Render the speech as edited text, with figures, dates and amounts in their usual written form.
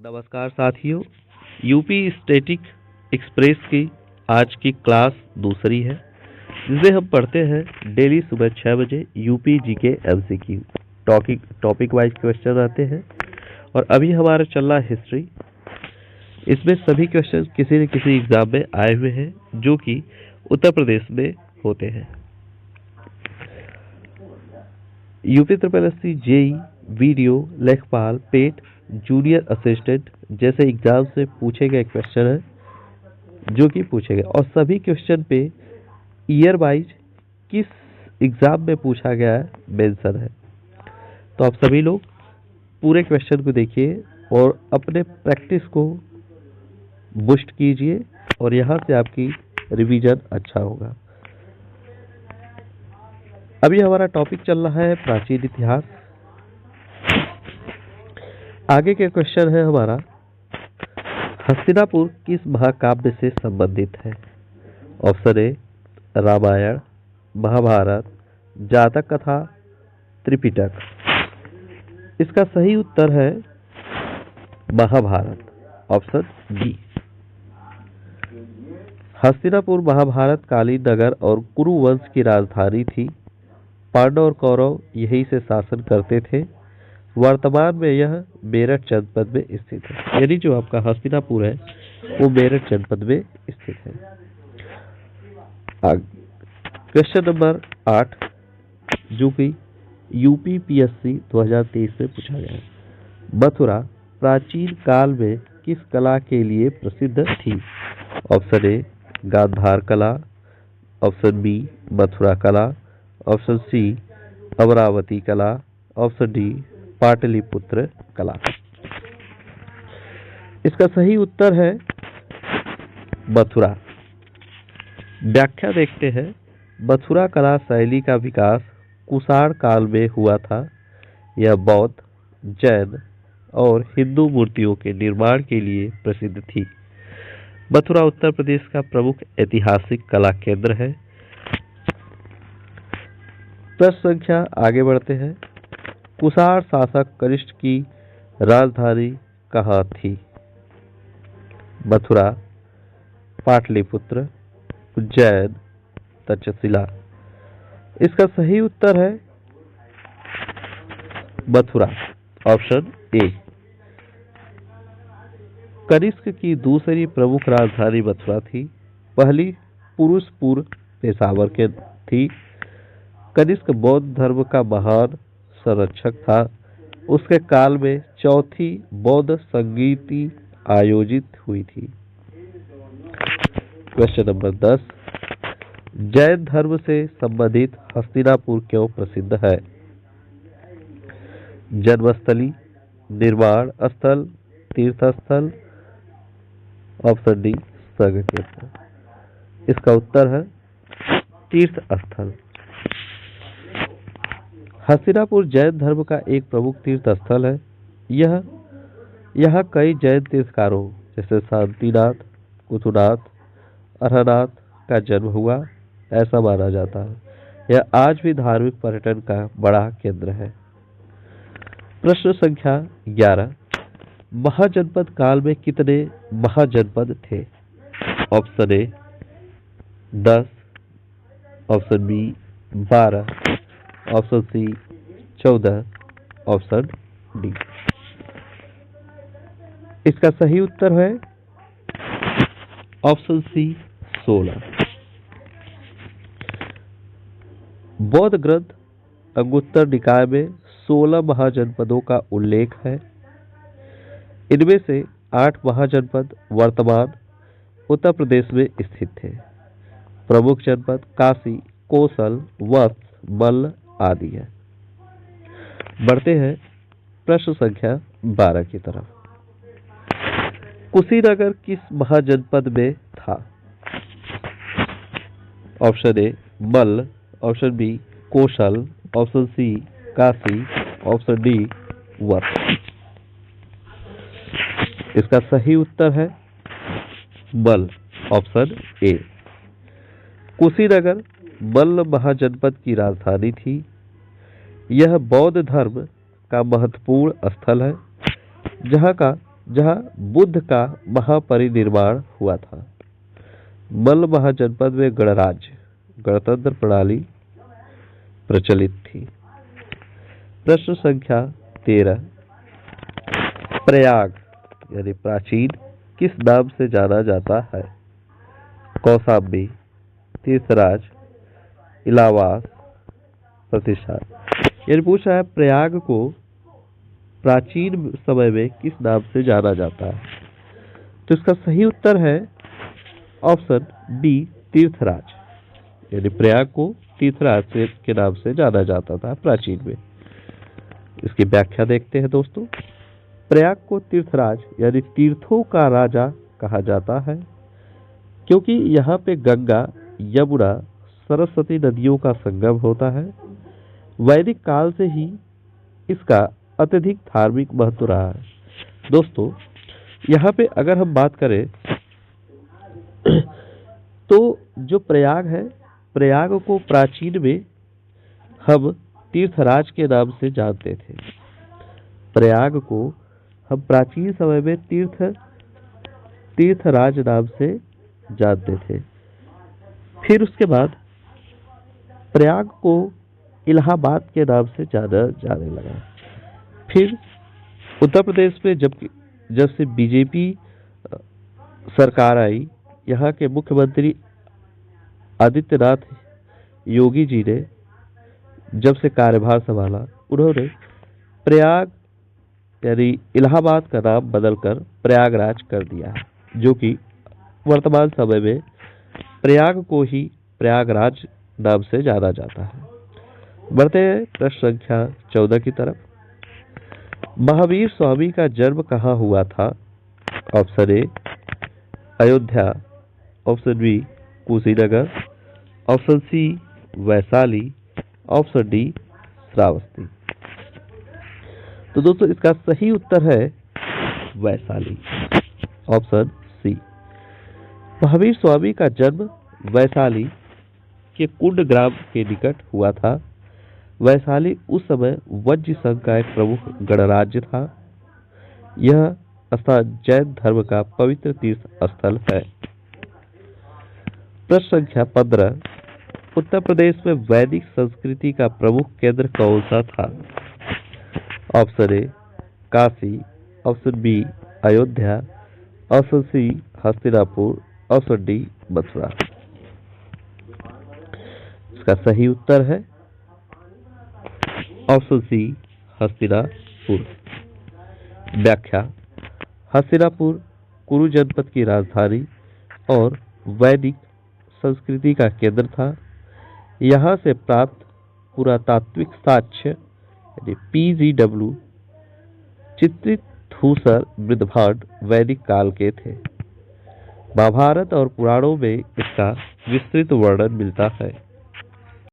नमस्कार साथियों। UP static express की आज की क्लास दूसरी है, जिसे हम पढ़ते हैं डेली सुबह 6 बजे। UP GK MCQ topic wise question आते हैं और अभी हमारा चल रहा है हिस्ट्री। इसमें सभी क्वेश्चन किसी न किसी एग्जाम में आए हुए हैं जो कि उत्तर प्रदेश में होते हैं। यूपी SSC, जेई, वीडियो, लेखपाल, पेट, जूनियर असिस्टेंट जैसे एग्जाम से पूछे गए क्वेश्चन हैं जो कि पूछे गए, और सभी क्वेश्चन पे ईयर वाइज किस एग्जाम में पूछा गया है मेंशन है। तो आप सभी लोग पूरे क्वेश्चन को देखिए और अपने प्रैक्टिस को बूस्ट कीजिए और यहाँ से आपकी रिवीजन अच्छा होगा। अभी हमारा टॉपिक चल रहा है प्राचीन इतिहास। आगे के क्वेश्चन है हमारा, हस्तिनापुर किस महाकाव्य से संबंधित है? ऑप्शन ए रामायण, महाभारत, जातक कथा, त्रिपिटक। इसका सही उत्तर है महाभारत, ऑप्शन बी। हस्तिनापुर महाभारत कालीन नगर और कुरु वंश की राजधानी थी। पांडव और कौरव यहीं से शासन करते थे। वर्तमान में यह मेरठ जनपद में स्थित है, यानी जो आपका हस्तिनापुर है वो मेरठ जनपद में स्थित है। क्वेश्चन नंबर 8 जो कि यूपी PSC 2023 में पूछा गया है। मथुरा प्राचीन काल में किस कला के लिए प्रसिद्ध थी? ऑप्शन ए गांधार कला, ऑप्शन बी मथुरा कला, ऑप्शन सी अमरावती कला, ऑप्शन डी पाटलिपुत्र कला। इसका सही उत्तर है मथुरा। व्याख्या देखते हैं। मथुरा कला शैली का विकास कुषाण काल में हुआ था। यह बौद्ध, जैन और हिंदू मूर्तियों के निर्माण के लिए प्रसिद्ध थी। मथुरा उत्तर प्रदेश का प्रमुख ऐतिहासिक कला केंद्र है। प्रश्न संख्या आगे बढ़ते हैं। कुषाण शासक कनिष्क की राजधानी कहाँ थी? मथुरा, पाटलिपुत्र, उज्जैन, तक्षशिला। इसका सही उत्तर है मथुरा, ऑप्शन ए। कनिष्क की दूसरी प्रमुख राजधानी मथुरा थी। पहली पुरुषपुर पेशावर के थी। कनिष्क बौद्ध धर्म का महान संरक्षक था। उसके काल में चौथी बौद्ध संगीति आयोजित हुई थी। क्वेश्चन नंबर 10, जैन धर्म से संबंधित हस्तिनापुर क्यों प्रसिद्ध है? जन्मस्थली, निर्माण स्थल, तीर्थ स्थल, ऑप्शन डी संघ क्षेत्र। इसका उत्तर है तीर्थ स्थल। हस्तिनापुर जैन धर्म का एक प्रमुख तीर्थ स्थल है। यहाँ कई जैन तीर्थकारों जैसे शांतिनाथ, कुथुनाथ, अरहनाथ का जन्म हुआ, ऐसा माना जाता है। यह आज भी धार्मिक पर्यटन का बड़ा केंद्र है। प्रश्न संख्या 11, महाजनपद काल में कितने महाजनपद थे? Option A 10, option B 12, option C 14, option D. इसका सही उत्तर है ऑप्शन सी 16। बौद्ध ग्रंथ अंगुत्तर निकाय में 16 महाजनपदों का उल्लेख है। इनमें से 8 महाजनपद वर्तमान उत्तर प्रदेश में स्थित थे। प्रमुख जनपद काशी, कोसल, वत्स, मल्ल आदि है। बढ़ते हैं प्रश्न संख्या 12 की तरफ। कुशीनगर किस महाजनपद में था? Option A Malla, option B Kosala, option C Kashi, option D Vatsa. इसका सही उत्तर है मल्ल, ऑप्शन ए। कुशीनगर मल्ल महाजनपद की राजधानी थी। यह बौद्ध धर्म का महत्वपूर्ण स्थल है, जहाँ का जहां बुद्ध का महापरिनिर्वाण हुआ था। मल्ल महाजनपद में गणराज्य गणतंत्र प्रणाली प्रचलित थी। प्रश्न संख्या 13, प्रयाग यानी प्राचीन किस नाम से जाना जाता है? कौशाम्बी, तीर्थराज, इलाहाबाद, प्रतिष्ठान। यानी पूछा है प्रयाग को प्राचीन समय में किस नाम से जाना जाता है? तो इसका सही उत्तर है ऑप्शन बी, तीर्थराज। यानी प्रयाग को तीर्थराज के नाम से जाना जाता था प्राचीन में। इसकी व्याख्या देखते हैं दोस्तों। प्रयाग को तीर्थराज यानी तीर्थों का राजा कहा जाता है क्योंकि यहाँ पे गंगा, यमुना, सरस्वती नदियों का संगम होता है। वैदिक काल से ही इसका अत्यधिक धार्मिक महत्व रहा है। दोस्तों यहाँ पे अगर हम बात करें तो जो प्रयाग है, प्रयाग को प्राचीन में हम तीर्थराज के नाम से जानते थे। प्रयाग को हम प्राचीन समय में तीर्थराज नाम से जानते थे। फिर उसके बाद प्रयाग को इलाहाबाद के नाम से जाना जाने लगा। फिर उत्तर प्रदेश में जब से बीजेपी सरकार आई, यहाँ के मुख्यमंत्री आदित्यनाथ योगी जी ने जब से कार्यभार संभाला, उन्होंने प्रयाग यानी इलाहाबाद का नाम बदलकर प्रयागराज कर दिया है, जो कि वर्तमान समय में प्रयाग को ही प्रयागराज नाम से जाना जाता है। बढ़ते हैं प्रश्न संख्या 14 की तरफ। महावीर स्वामी का जन्म कहाँ हुआ था? Option A Ayodhya, option B Kushinagar, option C Vaishali, option D Shravasti. तो दोस्तों इसका सही उत्तर है वैशाली, ऑप्शन सी। महावीर स्वामी का जन्म वैशाली के कुंड ग्राम के निकट हुआ था। वैशाली उस समय वज्र संघ का एक प्रमुख गणराज्य था। यह स्थान जैन धर्म का पवित्र तीर्थ स्थल है। प्रश्न संख्या 15, उत्तर प्रदेश में वैदिक संस्कृति का प्रमुख केंद्र कौन सा था? Option A Kashi, option B Ayodhya, option C Hastinapur, option D Mathura. इसका सही उत्तर है ऑप्शन सी हस्तिनापुर। व्याख्या, हस्तिनापुर कुरु जनपद की राजधानी और वैदिक संस्कृति का केंद्र था। यहाँ से प्राप्त पुरातात्विक साक्ष्य PGW चित्रित धूसर मृदभांड वैदिक काल के थे। महाभारत और पुराणों में इसका विस्तृत वर्णन मिलता है।